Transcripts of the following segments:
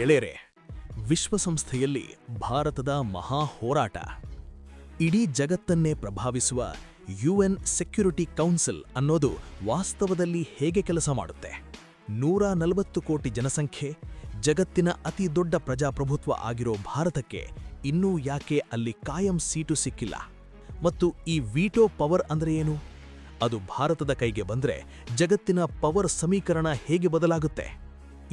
ಗೆಳೆಯರೆ, ವಿಶ್ವಸಂಸ್ಥೆಯಲ್ಲಿ ಭಾರತದ ಮಹಾ ಹೋರಾಟ. ಇಡೀ ಜಗತ್ತನ್ನೇ ಪ್ರಭಾವಿಸುವ ಯುಎನ್ ಸೆಕ್ಯುರಿಟಿ ಕೌನ್ಸಿಲ್ ಅನ್ನೋದು ವಾಸ್ತವದಲ್ಲಿ ಹೇಗೆ ಕೆಲಸ ಮಾಡುತ್ತೆ? 140 ಕೋಟಿ ಜನಸಂಖ್ಯೆ, ಜಗತ್ತಿನ ಅತಿ ದೊಡ್ಡ ಪ್ರಜಾಪ್ರಭುತ್ವ ಆಗಿರೋ ಭಾರತಕ್ಕೆ ಇನ್ನೂ ಯಾಕೆ ಅಲ್ಲಿ ಕಾಯಂ ಸೀಟು ಸಿಕ್ಕಿಲ್ಲ? ಮತ್ತು ಈ ವೀಟೋ ಪವರ್ ಅಂದ್ರೆ ಏನು? ಅದು ಭಾರತದ ಕೈಗೆ ಬಂದ್ರೆ ಜಗತ್ತಿನ ಪವರ್ ಸಮೀಕರಣ ಹೇಗೆ ಬದಲಾಗುತ್ತೆ?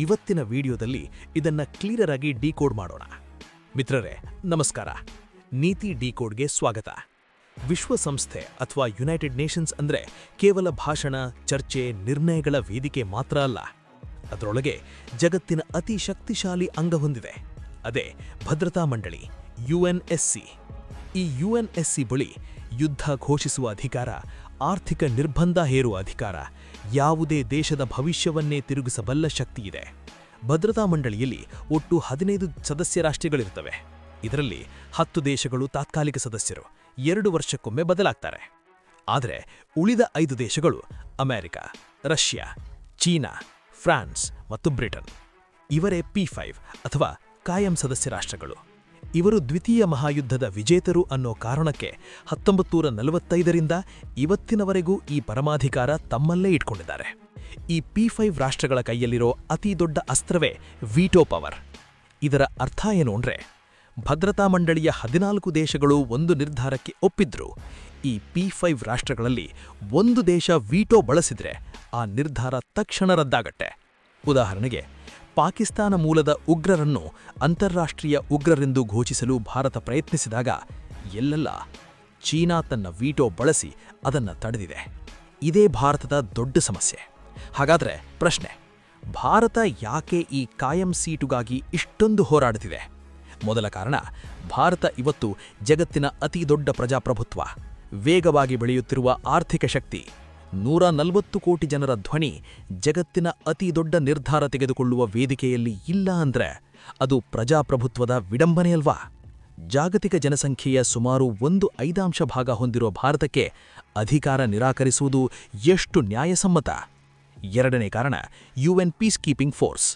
ಇವತ್ತಿನ ವಿಡಿಯೋದಲ್ಲಿ ಇದನ್ನ ಕ್ಲಿಯರ್ ಆಗಿ ಡಿಕೋಡ್ ಮಾಡೋಣ. ಮಿತ್ರರೇ, ನಮಸ್ಕಾರ. ನೀತಿ ಡಿಕೋಡ್ಗೆ ಸ್ವಾಗತ. ವಿಶ್ವಸಂಸ್ಥೆ ಅಥವಾ ಯುನೈಟೆಡ್ ನೇಷನ್ಸ್ ಅಂದ್ರೆ ಕೇವಲ ಭಾಷಣ, ಚರ್ಚೆ, ನಿರ್ಣಯಗಳ ವೇದಿಕೆ ಮಾತ್ರ ಅಲ್ಲ. ಅದರೊಳಗೆ ಜಗತ್ತಿನ ಅತಿ ಶಕ್ತಿಶಾಲಿ ಅಂಗ ಹೊಂದಿದೆ. ಅದೇ ಭದ್ರತಾ ಮಂಡಳಿ, ಯುಎನ್ಎಸ್ಸಿ. ಈ ಯುಎನ್ಎಸ್ಸಿ ಬಳಿ ಯುದ್ಧ ಘೋಷಿಸುವ ಅಧಿಕಾರ, ಆರ್ಥಿಕ ನಿರ್ಬಂಧ ಹೇರುವ ಅಧಿಕಾರ, ಯಾವುದೇ ದೇಶದ ಭವಿಷ್ಯವನ್ನೇ ತಿರುಗಿಸಬಲ್ಲ ಶಕ್ತಿಯಿದೆ. ಭದ್ರತಾ ಮಂಡಳಿಯಲ್ಲಿ ಒಟ್ಟು 15 ಸದಸ್ಯ ರಾಷ್ಟ್ರಗಳಿರ್ತವೆ. ಇದರಲ್ಲಿ 10 ದೇಶಗಳು ತಾತ್ಕಾಲಿಕ ಸದಸ್ಯರು, 2 ವರ್ಷಕ್ಕೊಮ್ಮೆ ಬದಲಾಗ್ತಾರೆ. ಆದರೆ ಉಳಿದ 5 ದೇಶಗಳು ಅಮೆರಿಕ, ರಷ್ಯಾ, ಚೀನಾ, ಫ್ರಾನ್ಸ್ ಮತ್ತು ಬ್ರಿಟನ್. ಇವರೇ P5 ಅಥವಾ ಕಾಯಂ ಸದಸ್ಯ ರಾಷ್ಟ್ರಗಳು. ಇವರು ದ್ವಿತೀಯ ಮಹಾಯುದ್ಧದ ವಿಜೇತರು ಅನ್ನೋ ಕಾರಣಕ್ಕೆ 1945ರಿಂದ ಇವತ್ತಿನವರೆಗೂ ಈ ಪರಮಾಧಿಕಾರ ತಮ್ಮಲ್ಲೇ ಇಟ್ಕೊಂಡಿದ್ದಾರೆ. ಈ P5 ರಾಷ್ಟ್ರಗಳ ಕೈಯಲ್ಲಿರೋ ಅತಿ ದೊಡ್ಡ ಅಸ್ತ್ರವೇ ವೀಟೋ ಪವರ್. ಇದರ ಅರ್ಥ ಏನು ಅಂದ್ರೆ, ಭದ್ರತಾ ಮಂಡಳಿಯ 14 ದೇಶಗಳು ಒಂದು ನಿರ್ಧಾರಕ್ಕೆ ಒಪ್ಪಿದ್ರು. ಈ P5 ರಾಷ್ಟ್ರಗಳಲ್ಲಿ ಒಂದು ದೇಶ ವೀಟೋ ಬಳಸಿದ್ರೆ ಆ ನಿರ್ಧಾರ ತಕ್ಷಣ ರದ್ದಾಗತ್ತೆ. ಉದಾಹರಣೆಗೆ, ಪಾಕಿಸ್ತಾನ ಮೂಲದ ಉಗ್ರರನ್ನು ಅಂತಾರಾಷ್ಟ್ರೀಯ ಉಗ್ರರೆಂದು ಘೋಷಿಸಲು ಭಾರತ ಪ್ರಯತ್ನಿಸಿದಾಗ ಎಲ್ಲೆಲ್ಲ ಚೀನಾ ತನ್ನ ವೀಟೋ ಬಳಸಿ ಅದನ್ನು ತಡೆದಿದೆ. ಇದೇ ಭಾರತದ ದೊಡ್ಡ ಸಮಸ್ಯೆ. ಹಾಗಾದ್ರೆ ಪ್ರಶ್ನೆ, ಭಾರತ ಯಾಕೆ ಈ ಕಾಯಂ ಸೀಟುಗಾಗಿ ಇಷ್ಟೊಂದು ಹೋರಾಡುತ್ತಿದೆ? ಮೊದಲ ಕಾರಣ, ಭಾರತ ಇವತ್ತು ಜಗತ್ತಿನ ಅತಿ ದೊಡ್ಡ ಪ್ರಜಾಪ್ರಭುತ್ವ, ವೇಗವಾಗಿ ಬೆಳೆಯುತ್ತಿರುವ ಆರ್ಥಿಕ ಶಕ್ತಿ, 140 ಕೋಟಿ ಜನರ ಧ್ವನಿ ಜಗತ್ತಿನ ಅತಿ ದೊಡ್ಡ ನಿರ್ಧಾರ ತೆಗೆದುಕೊಳ್ಳುವ ವೇದಿಕೆಯಲ್ಲಿ ಇಲ್ಲ ಅಂದ್ರೆ ಅದು ಪ್ರಜಾಪ್ರಭುತ್ವದ ವಿಡಂಬನೆಯಲ್ವಾ? ಜಾಗತಿಕ ಜನಸಂಖ್ಯೆಯ ಸುಮಾರು 1/5 ಭಾಗ ಹೊಂದಿರುವ ಭಾರತಕ್ಕೆ ಅಧಿಕಾರ ನಿರಾಕರಿಸುವುದು ಎಷ್ಟು ನ್ಯಾಯಸಮ್ಮತ? ಎರಡನೇ ಕಾರಣ, ಯುಎನ್ ಪೀಸ್ ಕೀಪಿಂಗ್ ಫೋರ್ಸ್.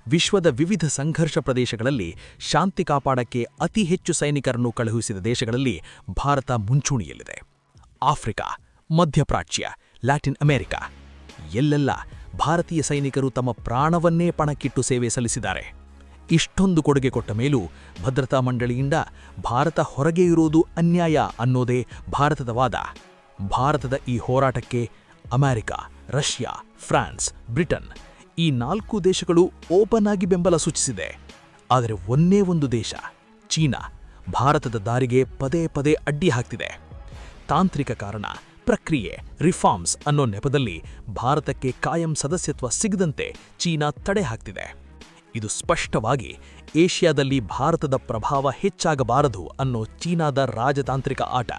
ವಿಶ್ವದ ವಿವಿಧ ಸಂಘರ್ಷ ಪ್ರದೇಶಗಳಲ್ಲಿ ಶಾಂತಿ ಕಾಪಾಡಕ್ಕೆ ಅತಿ ಹೆಚ್ಚು ಸೈನಿಕರನ್ನು ಕಳುಹಿಸಿದ ದೇಶಗಳಲ್ಲಿ ಭಾರತ ಮುಂಚೂಣಿಯಲ್ಲಿದೆ. ಆಫ್ರಿಕಾ, ಮಧ್ಯಪ್ರಾಚ್ಯ, ಲ್ಯಾಟಿನ್ ಅಮೆರಿಕ, ಎಲ್ಲೆಲ್ಲ ಭಾರತೀಯ ಸೈನಿಕರು ತಮ್ಮ ಪ್ರಾಣವನ್ನೇ ಪಣಕ್ಕಿಟ್ಟು ಸೇವೆ ಸಲ್ಲಿಸಿದ್ದಾರೆ. ಇಷ್ಟೊಂದು ಕೊಡುಗೆ ಕೊಟ್ಟ ಮೇಲೂ ಭದ್ರತಾ ಮಂಡಳಿಯಿಂದ ಭಾರತ ಹೊರಗೆ ಇರುವುದು ಅನ್ಯಾಯ ಅನ್ನೋದೇ ಭಾರತದ ವಾದ. ಭಾರತದ ಈ ಹೋರಾಟಕ್ಕೆ ಅಮೆರಿಕ, ರಷ್ಯಾ, ಫ್ರಾನ್ಸ್, ಬ್ರಿಟನ್ ಈ 4 ದೇಶಗಳು ಓಪನ್ ಆಗಿ ಬೆಂಬಲ ಸೂಚಿಸಿದೆ. ಆದರೆ ಒಂದೇ ಒಂದು ದೇಶ, ಚೀನಾ, ಭಾರತದ ದಾರಿಗೆ ಪದೇ ಪದೇ ಅಡ್ಡಿ ಹಾಕ್ತಿದೆ. ತಾಂತ್ರಿಕ ಕಾರಣ, ಪ್ರಕ್ರಿಯೆ, ರಿಫಾರ್ಮ್ಸ್ ಅನ್ನೋ ನೆಪದಲ್ಲಿ ಭಾರತಕ್ಕೆ ಕಾಯಂ ಸದಸ್ಯತ್ವ ಸಿಗದಂತೆ ಚೀನಾ ತಡೆ ಹಾಕ್ತಿದೆ. ಇದು ಸ್ಪಷ್ಟವಾಗಿ ಏಷ್ಯಾದಲ್ಲಿ ಭಾರತದ ಪ್ರಭಾವ ಹೆಚ್ಚಾಗಬಾರದು ಅನ್ನೋ ಚೀನಾದ ರಾಜತಾಂತ್ರಿಕ ಆಟ.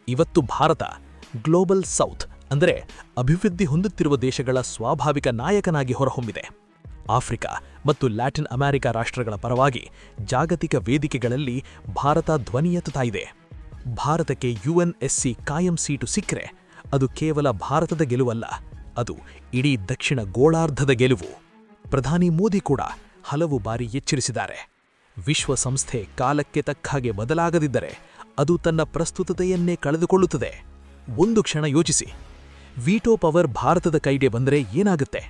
ಇವತ್ತು ಭಾರತ ಗ್ಲೋಬಲ್ ಸೌತ್ ಅಂದರೆ ಅಭಿವೃದ್ಧಿ ಹೊಂದುತ್ತಿರುವ ದೇಶಗಳ ಸ್ವಾಭಾವಿಕ ನಾಯಕನಾಗಿ ಹೊರಹೊಮ್ಮಿದೆ. ಆಫ್ರಿಕಾ ಮತ್ತು ಲ್ಯಾಟಿನ್ ಅಮೆರಿಕ ರಾಷ್ಟ್ರಗಳ ಪರವಾಗಿ ಜಾಗತಿಕ ವೇದಿಕೆಗಳಲ್ಲಿ ಭಾರತ ಧ್ವನಿ ಎತ್ತುತ್ತಾ ಇದೆ. ಭಾರತಕ್ಕೆ ಯುಎನ್ಎಸ್ಸಿ ಕಾಯಂ ಸೀಟು ಸಿಕ್ಕರೆ ಅದು ಕೇವಲ ಭಾರತದ ಗೆಲುವಲ್ಲ, ಅದು ಇಡೀ ದಕ್ಷಿಣ ಗೋಳಾರ್ಧದ ಗೆಲುವು. ಪ್ರಧಾನಿ ಮೋದಿ ಕೂಡ ಹಲವು ಬಾರಿ ಎಚ್ಚರಿಸಿದ್ದಾರೆ. ವಿಶ್ವಸಂಸ್ಥೆ ಕಾಲಕ್ಕೆ ತಕ್ಕ ಹಾಗೆ ಬದಲಾಗದಿದ್ದರೆ ಅದು ತನ್ನ ಪ್ರಸ್ತುತತೆಯನ್ನೇ ಕಳೆದುಕೊಳ್ಳುತ್ತದೆ. ಒಂದು ಕ್ಷಣ ಯೋಚಿಸಿ, ವೀಟೋ ಪವರ್ ಭಾರತದ ಕೈಗೆ ಬಂದರೆ ಏನಾಗುತ್ತೆ?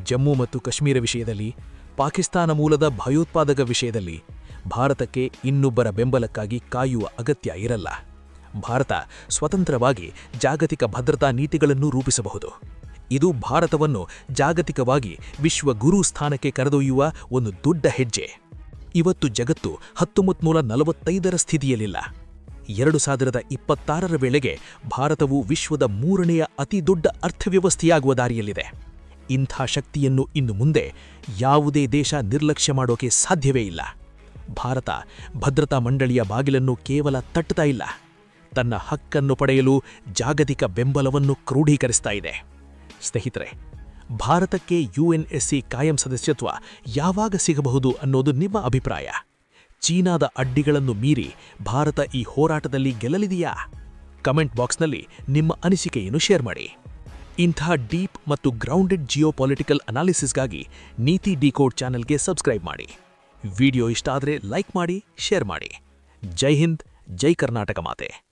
ಜಮ್ಮು ಮತ್ತು ಕಾಶ್ಮೀರ ವಿಷಯದಲ್ಲಿ, ಪಾಕಿಸ್ತಾನ ಮೂಲದ ಭಯೋತ್ಪಾದಕ ವಿಷಯದಲ್ಲಿ ಭಾರತಕ್ಕೆ ಇನ್ನೊಬ್ಬರ ಬೆಂಬಲಕ್ಕಾಗಿ ಕಾಯುವ ಅಗತ್ಯ ಇರಲ್ಲ. ಭಾರತ ಸ್ವತಂತ್ರವಾಗಿ ಜಾಗತಿಕ ಭದ್ರತಾ ನೀತಿಗಳನ್ನು ರೂಪಿಸಬಹುದು. ಇದು ಭಾರತವನ್ನು ಜಾಗತಿಕವಾಗಿ ವಿಶ್ವ ಗುರು ಸ್ಥಾನಕ್ಕೆ ಕರೆದೊಯ್ಯುವ ಒಂದು ದೊಡ್ಡ ಹೆಜ್ಜೆ. ಇವತ್ತು ಜಗತ್ತು 1945ರ ಸ್ಥಿತಿಯಲ್ಲಿಲ್ಲ. 2026ರ ವೇಳೆಗೆ ಭಾರತವು ವಿಶ್ವದ 3ನೇ ಅತಿ ದೊಡ್ಡ ಅರ್ಥವ್ಯವಸ್ಥೆಯಾಗುವ ದಾರಿಯಲ್ಲಿದೆ. ಇಂಥ ಶಕ್ತಿಯನ್ನು ಇನ್ನು ಮುಂದೆ ಯಾವುದೇ ದೇಶ ನಿರ್ಲಕ್ಷ್ಯ ಮಾಡೋಕೆ ಸಾಧ್ಯವೇ ಇಲ್ಲ. ಭಾರತ ಭದ್ರತಾ ಮಂಡಳಿಯ ಬಾಗಿಲನ್ನು ಕೇವಲ ತಟ್ಟುತ್ತಾ ಇಲ್ಲ, ತನ್ನ ಹಕ್ಕನ್ನು ಪಡೆಯಲು ಜಾಗತಿಕ ಬೆಂಬಲವನ್ನು ಕ್ರೋಢೀಕರಿಸ್ತಾ ಇದೆ. ಸ್ನೇಹಿತರೆ, ಭಾರತಕ್ಕೆ ಯುಎನ್ಎಸ್ಸಿ ಕಾಯಂ ಸದಸ್ಯತ್ವ ಯಾವಾಗ ಸಿಗಬಹುದು ಅನ್ನೋದು ನಿಮ್ಮ ಅಭಿಪ್ರಾಯ? ಚೀನಾದ ಅಡ್ಡಿಗಳನ್ನು ಮೀರಿ ಭಾರತ ಈ ಹೋರಾಟದಲ್ಲಿ ಗೆಲ್ಲಲಿದೆಯಾ? ಕಮೆಂಟ್ ಬಾಕ್ಸ್ನಲ್ಲಿ ನಿಮ್ಮ ಅನಿಸಿಕೆಯನ್ನು ಶೇರ್ ಮಾಡಿ. ಇಂಥ ಡೀಪ್ ಮತ್ತು ಗ್ರೌಂಡೆಡ್ ಜಿಯೋಪೊಲಿಟಿಕಲ್ ಅನಾಲಿಸಿಸ್ಗಾಗಿ ನೀತಿ ಡಿಕೋಡ್ ಚಾನೆಲ್ಗೆ ಸಬ್ಸ್ಕ್ರೈಬ್ ಮಾಡಿ. ವಿಡಿಯೋ ಇಷ್ಟ ಆದರೆ ಲೈಕ್ ಮಾಡಿ, ಶೇರ್ ಮಾಡಿ. ಜೈ ಹಿಂದ್, ಜೈ ಕರ್ನಾಟಕ ಮಾತೆ.